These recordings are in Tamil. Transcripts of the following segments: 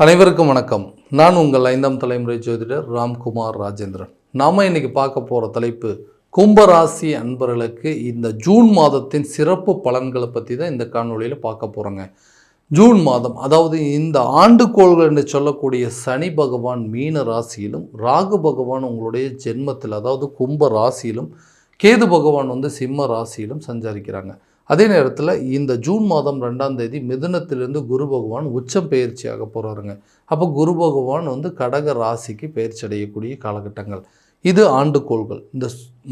அனைவருக்கும் வணக்கம். நான் உங்கள் 5ஆம் தலைமுறை ஜோதிடர் ராம்குமார் ராஜேந்திரன். நாம் இன்னைக்கு பார்க்க போகிற தலைப்பு கும்பராசி அன்பர்களுக்கு இந்த ஜூன் மாதத்தின் சிறப்பு பலன்களை பற்றி தான் இந்த காணொலியில் பார்க்க போகிறோங்க. ஜூன் மாதம், அதாவது இந்த ஆண்டுகோள்கள் என்று சொல்லக்கூடிய சனி பகவான் மீன ராசியிலும், ராகு பகவான் உங்களுடைய ஜென்மத்தில் அதாவது கும்ப ராசியிலும், கேது பகவான் சிம்ம ராசியிலும் சஞ்சரிக்கிறாங்க. அதே நேரத்தில் இந்த ஜூன் மாதம் 2ஆம் தேதி மிதுனத்திலிருந்து குரு பகவான் உச்சம் பயிற்சியாக போகிறாருங்க. அப்போ குரு பகவான் கடக ராசிக்கு பயிற்சி அடையக்கூடிய காலகட்டங்கள். இது ஆண்டுகோள்கள். இந்த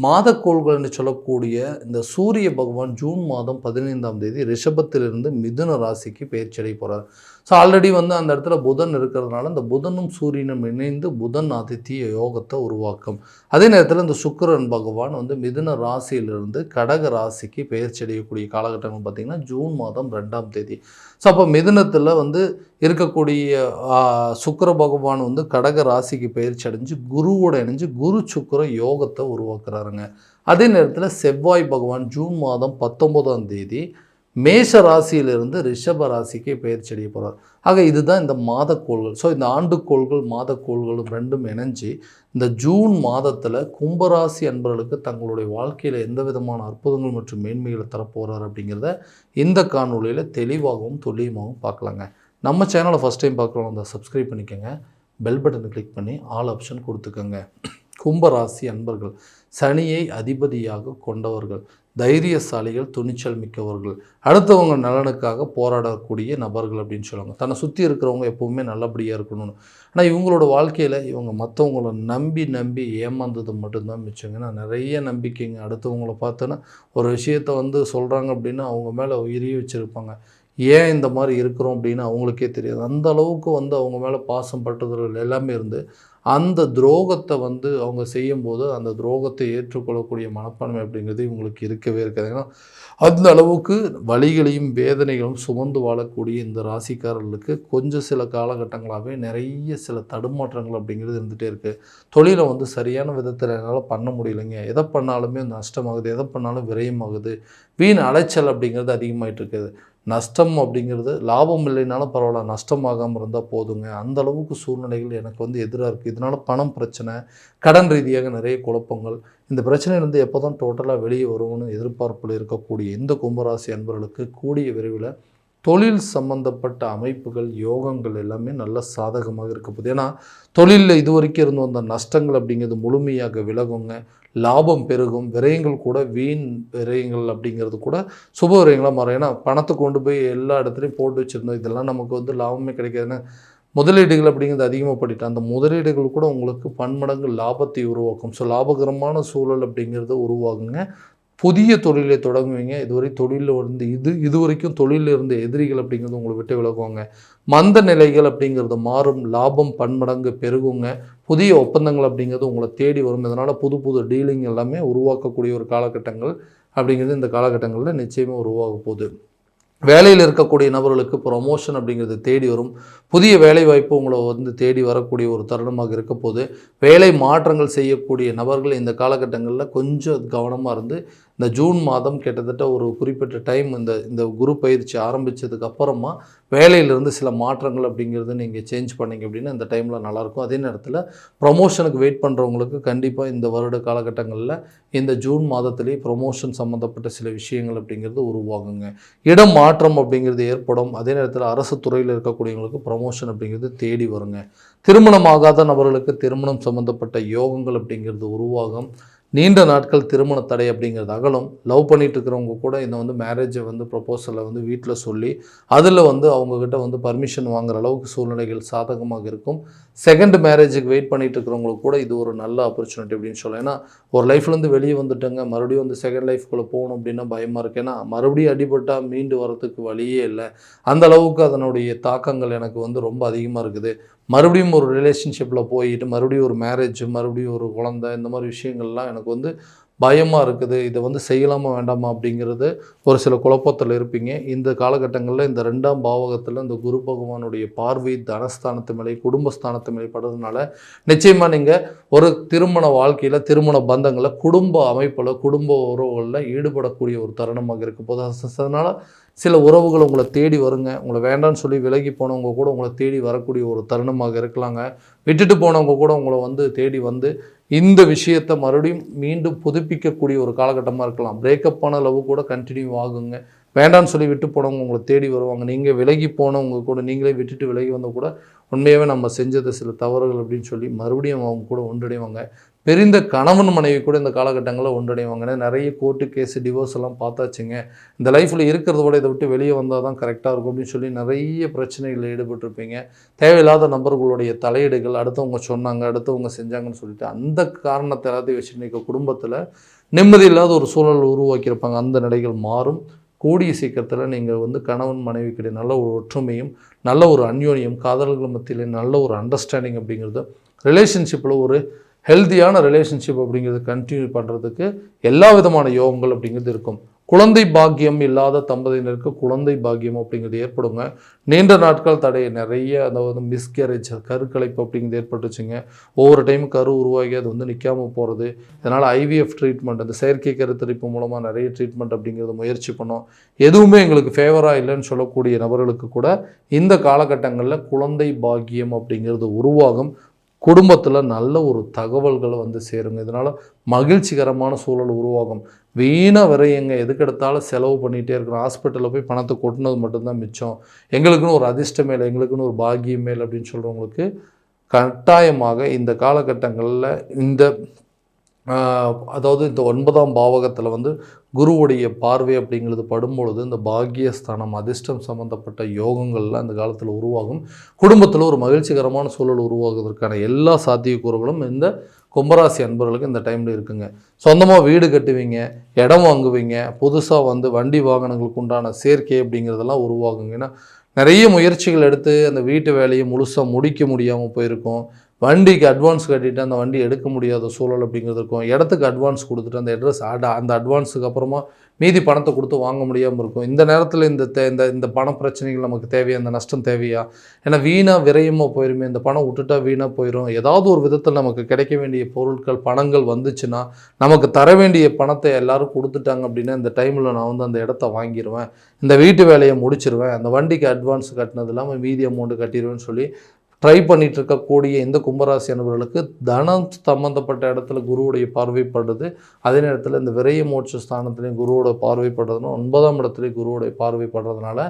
மாதக்கோள்கள்னு சொல்லக்கூடிய இந்த சூரிய பகவான் ஜூன் மாதம் 15ஆம் தேதி ரிஷபத்திலிருந்து மிதுன ராசிக்கு பயிற்சி அடைய போகிறார். ஸோ ஆல்ரெடி அந்த இடத்துல புதன் இருக்கிறதுனால இந்த புதனும் சூரியனும் இணைந்து புதன் ஆதித்ய யோகத்தை உருவாக்கும். அதே நேரத்தில் இந்த சுக்கிரன் பகவான் மிதுன ராசியிலிருந்து கடக ராசிக்கு பயிற்சி அடையக்கூடிய காலகட்டங்கள் பார்த்திங்கன்னா ஜூன் மாதம் 2ஆம் தேதி. ஸோ அப்போ மிதுனத்தில் இருக்கக்கூடிய சுக்கிர பகவான் கடக ராசிக்கு பயிற்சி அடைஞ்சு குருவோட இணைஞ்சு குரு சுக்கிர யோகத்தை உருவாக்குறாருங்க. அதே நேரத்தில் செவ்வாய் பகவான் ஜூன் மாதம் 19ஆம் தேதி மேஷ ராசியிலிருந்து ரிஷப ராசிக்கு பயிற்சி அடைய போகிறார். ஆக இதுதான் இந்த மாதக்கோள்கள். ஸோ இந்த ஆண்டுக்கோள்கள் மாதக்கோள்களும் ரெண்டும் இணைஞ்சு இந்த ஜூன் மாதத்தில் கும்பராசி அன்பர்களுக்கு தங்களுடைய வாழ்க்கையில் எந்த விதமான அற்புதங்கள் மற்றும் மேன்மைகளை தரப்போகிறார் அப்படிங்கிறத இந்த காணொலியில் தெளிவாகவும் துல்லியமாகவும் பார்க்கலாங்க. நம்ம சேனலை ஃபஸ்ட் டைம் பார்க்குறோம், அந்த சப்ஸ்கிரைப் பண்ணிக்கோங்க, பெல் பட்டனை கிளிக் பண்ணி ஆல் ஆப்ஷன் கொடுத்துக்கோங்க. கும்பராசி அன்பர்கள் சனியை அதிபதியாக கொண்டவர்கள், தைரியசாலிகள், துணிச்சல் மிக்கவர்கள், அடுத்தவங்க நலனுக்காக போராடக்கூடிய நபர்கள் அப்படின்னு சொல்லுவாங்க. தன்னை சுற்றி இருக்கிறவங்க எப்போவுமே நல்லபடியாக இருக்கணும்னு. ஆனால் இவங்களோட வாழ்க்கையில் இவங்க மற்றவங்கள நம்பி ஏமாந்தது மட்டும்தான் மிச்சங்க. நான் நிறைய நம்பிக்கைங்க. அடுத்தவங்கள பார்த்தோன்னா ஒரு விஷயத்தை சொல்கிறாங்க அப்படின்னா அவங்க மேலே உயிரியே வச்சுருப்பாங்க. ஏன் இந்த மாதிரி இருக்கிறோம் அப்படின்னு அவங்களுக்கே தெரியாது. அந்த அளவுக்கு அவங்க மேலே பாசம் பட்டுதல் எல்லாமே இருந்து அந்த துரோகத்தை அவங்க செய்யும்போது அந்த துரோகத்தை ஏற்றுக்கொள்ளக்கூடிய மனப்பான்மை அப்படிங்கிறது இவங்களுக்கு இருக்கவே இருக்காது. ஏன்னா அந்த அளவுக்கு வலிகளையும் வேதனைகளும் சுமந்து வாழக்கூடிய இந்த ராசிக்காரர்களுக்கு கொஞ்சம் சில காலகட்டங்களாகவே நிறைய சில தடுமாற்றங்கள் அப்படிங்கிறது இருந்துகிட்டே இருக்குது. தொழிலை சரியான விதத்தில் என்னால் பண்ண முடியலைங்க, எதை பண்ணாலுமே நஷ்டமாகுது, எதை பண்ணாலும் விரயமாகுது, வீண் அலைச்சல் அப்படிங்கிறது அதிகமாகிட்டு இருக்குது. நஷ்டம் அப்படிங்கிறது லாபம் இல்லைனாலும் பரவாயில்ல, நஷ்டமாகாமல் இருந்தால் போதுங்க. அந்த அளவுக்கு சூழ்நிலைகள் எனக்கு எதிராக இருக்குது. இதனால் பணம் பிரச்சனை, கடன் ரீதியாக நிறைய குழப்பங்கள், இந்த பிரச்சனையிலேருந்து எப்போ தான் டோட்டலாக வெளியே வரும்னு எதிர்பார்ப்பில் இருக்கக்கூடிய இந்த கும்பராசி அன்பர்களுக்கு கூடிய விரைவில் தொழில் சம்பந்தப்பட்ட அமைப்புகள் யோகங்கள் எல்லாமே நல்ல சாதகமாக இருக்க போகுது. ஏன்னா தொழிலில் இது வரைக்கும் இருந்து வந்த நஷ்டங்கள் அப்படிங்கிறது முழுமையாக விலகுங்க, லாபம் பெருகும், விரயங்கள் கூட வீண் விரயங்கள் அப்படிங்கிறது கூட சுப விரயங்களாக மாறும். ஏன்னா பணத்தை கொண்டு போய் எல்லா இடத்துலையும் போட்டு வச்சுருந்தோம், இதெல்லாம் நமக்கு லாபமே கிடைக்காதுன்னு முதலீடுகள் அப்படிங்கிறது அதிகமாக பண்ணிட்டேன். அந்த முதலீடுகள் கூட உங்களுக்கு பன்மடங்கு லாபத்தை உருவாக்கும். ஸோ லாபகரமான சூழல் அப்படிங்கிறத உருவாகுங்க. புதிய தொழிலை தொடங்குவீங்க. இதுவரை தொழிலில் இது வரைக்கும் தொழிலில் இருந்த எதிரிகள் அப்படிங்கிறது உங்களை விட்டு விலகுவாங்க. மந்த நிலைகள் அப்படிங்கிறது மாறும், லாபம் பன்மடங்கு பெருகுங்க. புதிய ஒப்பந்தங்கள் அப்படிங்கிறது உங்களை தேடி வரும். இதனால் புது டீலிங் எல்லாமே உருவாக்கக்கூடிய ஒரு காலகட்டங்கள் அப்படிங்கிறது இந்த காலகட்டங்களில் நிச்சயமாக உருவாக போகுது. வேலையில் இருக்கக்கூடிய நபர்களுக்கு ப்ரொமோஷன் அப்படிங்கிறது தேடி வரும். புதிய வேலை வாய்ப்பு உங்களை தேடி வரக்கூடிய ஒரு தருணமாக இருக்க போது. வேலை மாற்றங்கள் செய்யக்கூடிய நபர்கள் இந்த காலகட்டங்களில் கொஞ்சம் கவனமாக இருந்து இந்த ஜூன் மாதம் கிட்டத்தட்ட ஒரு குறிப்பிட்ட டைம் இந்த குரு பயிற்சி ஆரம்பித்ததுக்கு அப்புறமா வேலையிலிருந்து சில மாற்றங்கள் அப்படிங்கிறது நீங்கள் சேஞ்ச் பண்ணிங்க அப்படின்னா இந்த டைமில் நல்லாயிருக்கும். அதே நேரத்தில் ப்ரொமோஷனுக்கு வெயிட் பண்ணுறவங்களுக்கு கண்டிப்பாக இந்த வருட காலகட்டங்களில் இந்த ஜூன் மாதத்துலேயே ப்ரொமோஷன் சம்மந்தப்பட்ட சில விஷயங்கள் அப்படிங்கிறது உருவாகுங்க. இடம் மாற்றம் அப்படிங்கிறது ஏற்படும். அதே நேரத்தில் அரசு துறையில் இருக்கக்கூடியவங்களுக்கு ப்ரொமோஷன் அப்படிங்கிறது தேடி வருங்க. திருமணம் ஆகாத நபர்களுக்கு திருமணம் சம்மந்தப்பட்ட யோகங்கள் அப்படிங்கிறது உருவாகும். நீண்ட நாட்கள் திருமண தடை அப்படிங்கிறது அகலும். லவ் பண்ணிட்டு இருக்கிறவங்க கூட இந்த மேரேஜை ப்ரொப்போசலை வீட்டில் சொல்லி அதில் அவங்கக்கிட்ட பர்மிஷன் வாங்குற அளவுக்கு சூழ்நிலைகள் சாதகமாக இருக்கும். செகண்ட் மேரேஜுக்கு வெயிட் பண்ணிட்டு இருக்கிறவங்களுக்கு கூட இது ஒரு நல்ல ஆப்பர்ச்சுனிட்டி அப்படின்னு சொல்லலாம். ஏன்னா ஒரு லைஃப்லேருந்து வெளியே வந்துட்டேங்க, மறுபடியும் செகண்ட் லைஃப்குள்ளே போகணும் அப்படின்னா பயமாக இருக்குது. ஏன்னா மறுபடியும் அடிபட்டால் மீண்டு வரத்துக்கு வழியே இல்லை. அந்த அளவுக்கு அதனுடைய தாக்கங்கள் எனக்கு ரொம்ப அதிகமாக இருக்குது. மறுபடியும் ஒரு ரிலேஷன்ஷிப்பில் போயிட்டு மறுபடியும் ஒரு மேரேஜ், மறுபடியும் ஒரு குழந்தை, இந்த மாதிரி விஷயங்கள்லாம் எனக்கு பயமாக இருக்குது, இதை வந்து செய்யலாமா வேண்டாமா அப்படிங்கிறது ஒரு சில குழப்பத்தில் இருப்பீங்க. இந்த காலகட்டங்களில் இந்த 2ஆம் பாவகத்தில் இந்த குரு பகவானுடைய பார்வை தனஸ்தானத்து மேலே குடும்பஸ்தானத்து மேலே படுறதுனால நிச்சயமாக நீங்கள் ஒரு திருமண வாழ்க்கையில் திருமண பந்தங்களில் குடும்ப அமைப்பில் குடும்ப உறவுகளில் ஈடுபடக்கூடிய ஒரு தருணமாக இருக்க போது அதனால் சில உறவுகள் உங்களை தேடி வருங்க. உங்களை வேண்டான்னு சொல்லி விலகி போனவங்க கூட உங்களை தேடி வரக்கூடிய ஒரு தருணமாக இருக்கலாங்க. விட்டுட்டு போனவங்க கூட உங்களை வந்து தேடி வந்து இந்த விஷயத்தை மறுபடியும் மீண்டும் புதுப்பிக்கக்கூடிய ஒரு காலகட்டமாக இருக்கலாம். பிரேக்கப் ஆன லவ் கூட கண்டினியூ ஆகுங்க. வேண்டான்னு சொல்லி விட்டு போனவங்க உங்களை தேடி வருவாங்க. நீங்கள் விலகி போனவங்க கூட நீங்களே விட்டுட்டு விலகி வந்தால் கூட உண்மையாகவே நம்ம செஞ்சது சில தவறுகள் அப்படின்னு சொல்லி மறுபடியும் அவங்க கூட ஒன்றிணைவாங்க. பிரிந்த கணவன் மனைவி கூட இந்த காலகட்டங்களில் ஒன்றிணைவாங்க. நிறைய கோர்ட்டு கேஸு டிவோர்ஸ் எல்லாம் பார்த்தாச்சுங்க. இந்த லைஃப்பில் இருக்கிறத விட இதை விட்டு வெளியே வந்தால் தான் கரெக்டாக இருக்கும் அப்படின்னு சொல்லி நிறைய பிரச்சனைகளில் ஈடுபட்டிருப்பீங்க. தேவையில்லாத நபர்களுடைய தலையீடுகள் அடுத்தவங்க சொன்னாங்க அடுத்தவங்க செஞ்சாங்கன்னு சொல்லிட்டு அந்த காரணத்தை எல்லாத்தையும் வச்சுட்டு இன்றைக்கி குடும்பத்தில் நிம்மதி இல்லாத ஒரு சூழல் உருவாக்கியிருப்பாங்க. அந்த நிலைகள் மாறும். கூடிய சீக்கிரத்தில் நீங்கள் வந்து கணவன் மனைவிக்கிடையே நல்ல ஒரு ஒற்றுமையும் நல்ல ஒரு அந்யோன்யம் காதல்கள் மத்தியிலே நல்ல ஒரு அண்டர்ஸ்டாண்டிங் அப்படிங்கிறது ரிலேஷன்ஷிப்பில் ஒரு ஹெல்த்தியான ரிலேஷன்ஷிப் அப்படிங்கிறது கண்டினியூ பண்ணுறதுக்கு எல்லா விதமான யோகங்கள் அப்படிங்கிறது இருக்கும். குழந்தை பாக்கியம் இல்லாத தம்பதியினருக்கு குழந்தை பாக்கியம் அப்படிங்கிறது ஏற்படுங்க. நீண்ட நாட்கள் தடை நிறைய அதாவது மிஸ்கேரேஜ் கருக்கலைப்பு அப்படிங்கிறது ஏற்பட்டுச்சுங்க. ஒவ்வொரு டைம் கரு உருவாகி அது வந்து நிற்காமல் போகிறது. இதனால் ஐவிஎஃப் ட்ரீட்மெண்ட் அந்த செயற்கை கருத்தரிப்பு மூலமாக நிறைய ட்ரீட்மெண்ட் அப்படிங்கிறத முயற்சி பண்ணோம். எதுவுமே எங்களுக்கு ஃபேவராக இல்லைன்னு சொல்லக்கூடிய நபர்களுக்கு கூட இந்த காலகட்டங்களில் குழந்தை பாக்கியம் அப்படிங்கிறது உருவாகும். குடும்பத்தில் நல்ல ஒரு தகவல்களை வந்து சேருங்க. இதனால் மகிழ்ச்சிகரமான சூழல் உருவாகும். வீணாக விரையுங்க எதுக்கெடுத்தாலும் செலவு பண்ணிகிட்டே இருக்கிறோம். ஹாஸ்பிட்டலில் போய் பணத்தை கொட்டினது மட்டும்தான் மிச்சம். எங்களுக்குன்னு ஒரு அதிர்ஷ்டம் மேலே எங்களுக்குன்னு ஒரு பாக்கியம் மேல் அப்படின்னு சொல்கிறவங்களுக்கு கட்டாயமாக இந்த காலகட்டங்களில் இந்த அதாவது இந்த 9ஆம் பாவகத்தில் வந்து குருவுடைய பார்வை அப்படிங்கிறது படும்பொழுது இந்த பாக்கியஸ்தானம் அதிர்ஷ்டம் சம்மந்தப்பட்ட யோகங்கள்லாம் இந்த காலத்தில் உருவாகும். குடும்பத்தில் ஒரு மகிழ்ச்சிகரமான சூழல் உருவாகுவதற்கான எல்லா சாத்தியக்கூறுகளும் இந்த கும்பராசி அன்பர்களுக்கு இந்த டைமில் இருக்குங்க. சொந்தமாக வீடு கட்டுவீங்க, இடம் வாங்குவீங்க, புதுசாக வந்து வண்டி வாகனங்களுக்கு உண்டான சேர்க்கை அப்படிங்கிறதெல்லாம் உருவாகுங்க. ஏன்னா நிறைய முயற்சிகள் எடுத்து அந்த வீட்டு வேலையை முழுசாக முடிக்க முடியாமல் போயிருக்கும். வண்டிக்கு அட்வான்ஸ் கட்டிட்டு அந்த வண்டி எடுக்க முடியாத சூழல் அப்படிங்கிறது இருக்கும். இடத்துக்கு அட்வான்ஸ் கொடுத்துட்டு அந்த அட்வான்ஸுக்கு அப்புறமா மீதி பணத்தை கொடுத்து வாங்க முடியாமல் இருக்கும். இந்த நேரத்தில் இந்த பண பிரச்சனைகள் நமக்கு தேவையா, இந்த நஷ்டம் தேவையா? ஏன்னா வீணாக விரயமாக போயிருமே, இந்த பணம் விட்டுட்டா வீணாக போயிடும். ஏதாவது ஒரு விதத்தில் நமக்கு கிடைக்க வேண்டிய பொருட்கள் பணங்கள் வந்துச்சுன்னா நமக்கு தர வேண்டிய பணத்தை எல்லாரும் கொடுத்துட்டாங்க அப்படின்னா இந்த டைமில் நான் வந்து அந்த இடத்த வாங்கிடுவேன், இந்த வீட்டு வேலையை முடிச்சிருவேன், அந்த வண்டிக்கு அட்வான்ஸ் கட்டினது இல்லாமல் மீதி அமௌண்ட்டு கட்டிடுவேன்னு சொல்லி ட்ரை பண்ணிகிட்டு இருக்கக்கூடிய இந்த கும்பராசி அன்பர்களுக்கு தனம் சம்பந்தப்பட்ட இடத்துல குருவுடைய பார்வைப்படுறது. அதே நேரத்தில் இந்த விரைய மோட்ச ஸ்தானத்துலேயும் குருவோட பார்வைப்படுறதுன்னா 9ஆம் இடத்துலேயும் குருவோடைய பார்வைப்படுறதுனால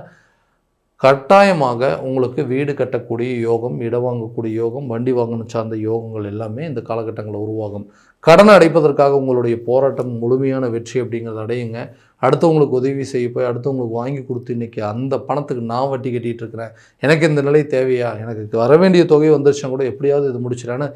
கட்டாயமாக உங்களுக்கு வீடு கட்டக்கூடிய யோகம், இடம் வாங்கக்கூடிய யோகம், வண்டி வாங்கணும் சார்ந்த யோகங்கள் எல்லாமே இந்த காலகட்டங்களில் உருவாகும். கடனை அடைப்பதற்காக உங்களுடைய போராட்டம் முழுமையான வெற்றி அப்படிங்கிறத அடையுங்க. அடுத்தவங்களுக்கு உதவி செய்ய போய் அடுத்தவங்களுக்கு வாங்கி கொடுத்து இன்றைக்கி அந்த பணத்துக்கு நான் வட்டி கட்டிகிட்டு இருக்கிறேன், எனக்கு இந்த நிலை தேவையா, எனக்கு வர வேண்டிய தொகை வந்துருச்சுன்னா கூட எப்படியாவது இது முடிச்சிடறேன்னு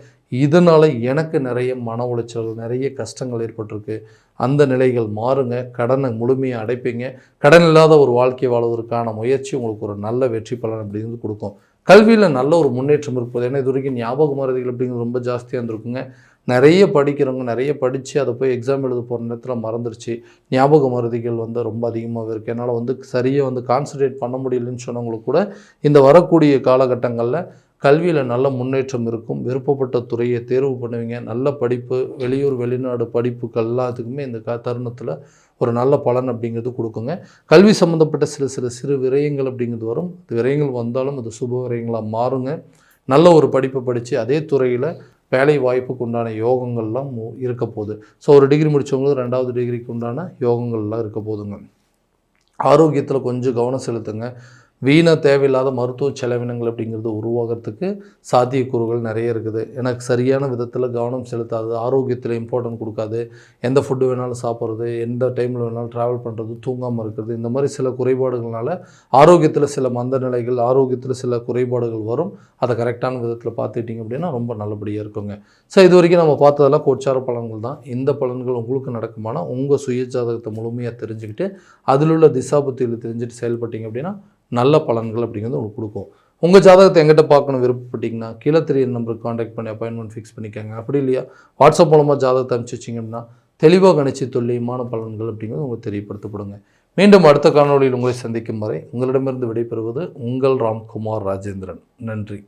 இதனால் எனக்கு நிறைய மன உளைச்சல்கள் நிறைய கஷ்டங்கள் ஏற்பட்டிருக்கு. அந்த நிலைகள் மாறுங்க. கடனை முழுமையாக அடைப்பீங்க. கடன் இல்லாத ஒரு வாழ்க்கை வாழ்வதற்கான முயற்சி உங்களுக்கு ஒரு நல்ல வெற்றி பலன் அப்படிங்கிறது கொடுக்கும். கல்வியில் நல்ல ஒரு முன்னேற்றம் இருப்பது. ஏன்னா இது வரைக்கும் ஞாபக மறதிகள் அப்படிங்கிறது ரொம்ப ஜாஸ்தியாக இருந்திருக்குங்க. நிறைய படிக்கிறவங்க நிறைய படித்து அதை போய் எக்ஸாம் எழுத போகிற நேரத்தில் மறந்துடுச்சு. ஞாபக மறதிகள் வந்து ரொம்ப அதிகமாகவே இருக்குது. என்னால் வந்து சரியாக வந்து கான்சன்ட்ரேட் பண்ண முடியலன்னு சொன்னவங்களுக்கு கூட இந்த வரக்கூடிய காலகட்டங்களில் கல்வியில் நல்ல முன்னேற்றம் இருக்கும். விருப்பப்பட்ட துறையை தேர்வு பண்ணுவீங்க. நல்ல படிப்பு, வெளியூர் வெளிநாடு படிப்புகள் எல்லாத்துக்குமே இந்த தருணத்தில் ஒரு நல்ல பலன் அப்படிங்கிறது கொடுக்குங்க. கல்வி சம்மந்தப்பட்ட சிறு விரயங்கள் அப்படிங்கிறது வரும். விரயங்கள் வந்தாலும் அது சுப விரயங்களாக மாறுங்க. நல்ல ஒரு படிப்பை படித்து அதே துறையில் வேலை வாய்ப்புக்கு உண்டான யோகங்கள்லாம் இருக்க போகுது. ஸோ ஒரு டிகிரி முடித்தவங்களுக்கு 2வது டிகிரிக்கு உண்டான யோகங்கள்லாம் இருக்க போதுங்க. ஆரோக்கியத்தில் கொஞ்சம் கவனம் செலுத்துங்க. வீணாக தேவையில்லாத மருத்துவ செலவினங்கள் அப்படிங்கிறது உருவாகிறதுக்கு சாத்தியக்கூறுகள் நிறைய இருக்குது. எனக்கு சரியான விதத்தில் கவனம் செலுத்தாது, ஆரோக்கியத்தில் இம்பார்ட்டன்ட் கொடுக்காது, எந்த ஃபுட்டு வேணாலும் சாப்பிட்றது, எந்த டைமில் வேணாலும் ட்ராவல் பண்ணுறது, தூங்காமல் இருக்கிறது, இந்த மாதிரி சில குறைபாடுகள்னால ஆரோக்கியத்தில் சில மந்த நிலைகள், ஆரோக்கியத்தில் சில குறைபாடுகள் வரும். அதை கரெக்டான விதத்தில் பார்த்துக்கிட்டிங்க அப்படின்னா ரொம்ப நல்லபடியாக இருக்குங்க. ஸோ இது வரைக்கும் நம்ம பார்த்ததெல்லாம் கோச்சார பலன்கள் தான். இந்த பலன்கள் உங்களுக்கு நடக்குமானா உங்கள் சுய ஜாதகத்தை முழுமையாக தெரிஞ்சுக்கிட்டு அதில் உள்ள திசாபுத்தியில் தெரிஞ்சுட்டு செயல்பட்டீங்க அப்படின்னா நல்ல பலன்கள் அப்படிங்கிறது உங்களுக்கு கொடுக்கும். உங்கள் ஜாதகத்தை எங்கிட்ட பார்க்கணும் விருப்பப்பட்டீங்கன்னா கீழே தெரியுற நம்பருக்கு காண்டாக்ட் பண்ணி அப்பாயின்மெண்ட் ஃபிக்ஸ் பண்ணிக்கோங்க. அப்படி இல்லையா வாட்ஸ்அப் மூலமாக ஜாதகத்தை அனுப்பிச்சி வச்சிங்க அப்படின்னா தெளிவாக கணிச்சு துல்லியமான பலன்கள் அப்படிங்கிறது உங்களுக்கு தெரியப்படுத்தப்படுங்க. மீண்டும் அடுத்த காணொளியில் உங்களை சந்திக்கும் வரை உங்களிடமிருந்து விடைபெறுவது உங்கள் ராம்குமார் ராஜேந்திரன். நன்றி.